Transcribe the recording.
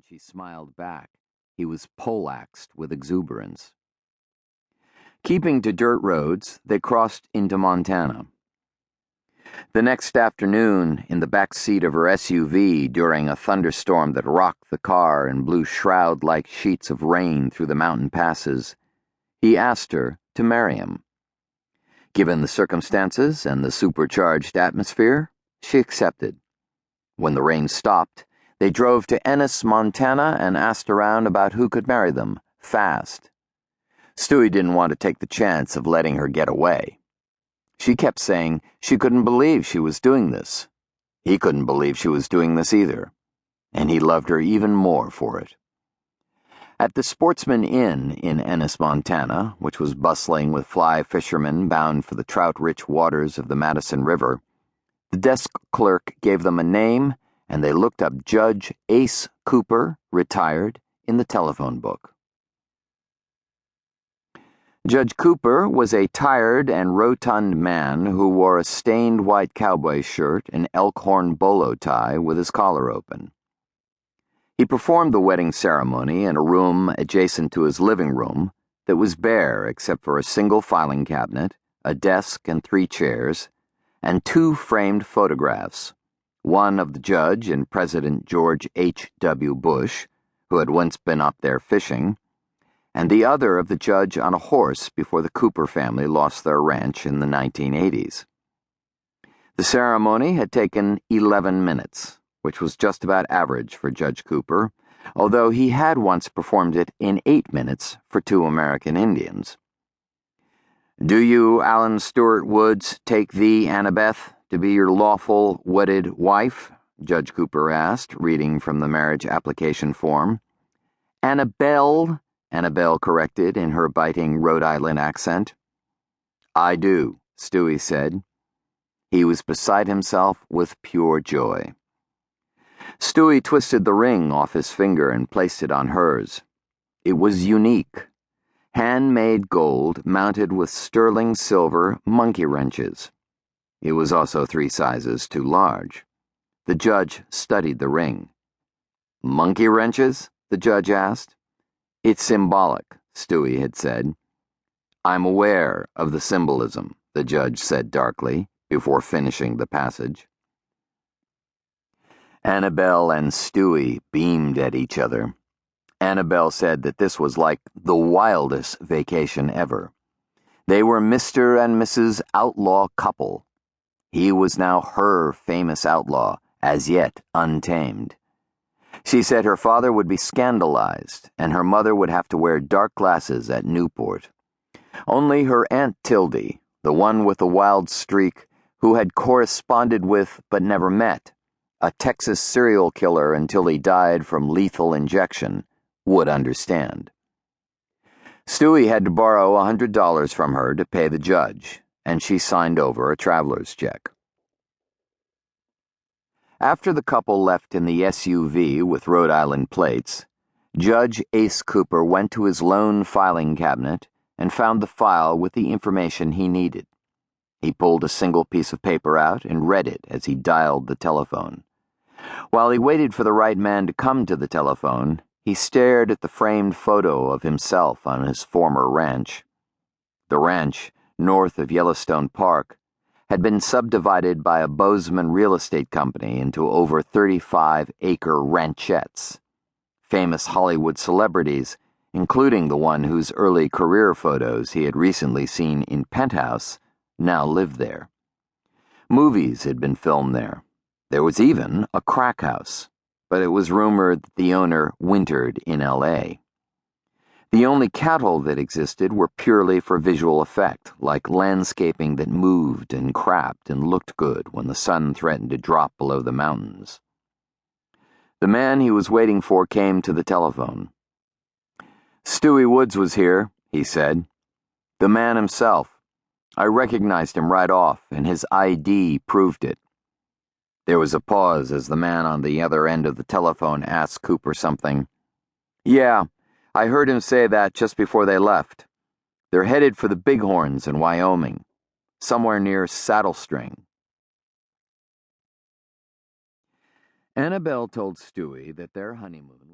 She smiled back. He was poleaxed with exuberance. Keeping to dirt roads, they crossed into Montana. The next afternoon, in the back seat of her SUV during a thunderstorm that rocked the car and blew shroud-like sheets of rain through the mountain passes, he asked her to marry him. Given the circumstances and the supercharged atmosphere, she accepted. When the rain stopped, they drove to Ennis, Montana, and asked around about who could marry them, fast. Stewie didn't want to take the chance of letting her get away. She kept saying she couldn't believe she was doing this. He couldn't believe she was doing this either, and he loved her even more for it. At the Sportsman Inn in Ennis, Montana, which was bustling with fly fishermen bound for the trout-rich waters of the Madison River, the desk clerk gave them a name, and they looked up Judge Ace Cooper, retired, in the telephone book. Judge Cooper was a tired and rotund man who wore a stained white cowboy shirt and elk-horn bolo tie with his collar open. He performed the wedding ceremony in a room adjacent to his living room that was bare except for a single filing cabinet, a desk and 3 chairs, and 2 framed photographs, one of the judge and President George H.W. Bush, who had once been up there fishing, and the other of the judge on a horse before the Cooper family lost their ranch in the 1980s. The ceremony had taken 11 minutes, which was just about average for Judge Cooper, although he had once performed it in 8 minutes for 2 American Indians. "Do you, Alan Stewart Woods, take thee, Annabeth, to be your lawful wedded wife?" Judge Cooper asked, reading from the marriage application form. "Annabelle," Annabelle corrected in her biting Rhode Island accent. "I do," Stewie said. He was beside himself with pure joy. Stewie twisted the ring off his finger and placed it on hers. It was unique. Handmade gold mounted with sterling silver monkey wrenches. It was also 3 sizes too large. The judge studied the ring. "Monkey wrenches?" the judge asked. "It's symbolic," Stewie had said. "I'm aware of the symbolism," the judge said darkly, before finishing the passage. Annabelle and Stewie beamed at each other. Annabelle said that this was like the wildest vacation ever. They were Mr. and Mrs. Outlaw couple. He was now her famous outlaw, as yet untamed. She said her father would be scandalized, and her mother would have to wear dark glasses at Newport. Only her Aunt Tildy, the one with the wild streak, who had corresponded with but never met, a Texas serial killer until he died from lethal injection, would understand. Stewie had to borrow $100 from her to pay the judge, and she signed over a traveler's check. After the couple left in the SUV with Rhode Island plates, Judge Ace Cooper went to his lone filing cabinet and found the file with the information he needed. He pulled a single piece of paper out and read it as he dialed the telephone. While he waited for the right man to come to the telephone, he stared at the framed photo of himself on his former ranch. The ranch, north of Yellowstone Park, had been subdivided by a Bozeman real estate company into over 35-acre ranchettes. Famous Hollywood celebrities, including the one whose early career photos he had recently seen in Penthouse, now lived there. Movies had been filmed there. There was even a crack house, but it was rumored that the owner wintered in L.A. The only cattle that existed were purely for visual effect, like landscaping that moved and crapped and looked good when the sun threatened to drop below the mountains. The man he was waiting for came to the telephone. "Stewie Woods was here," he said. "The man himself. I recognized him right off, and his ID proved it." There was a pause as the man on the other end of the telephone asked Cooper something. "Yeah, I heard him say that just before they left. They're headed for the Bighorns in Wyoming, somewhere near Saddle String." Annabelle told Stewie that their honeymoon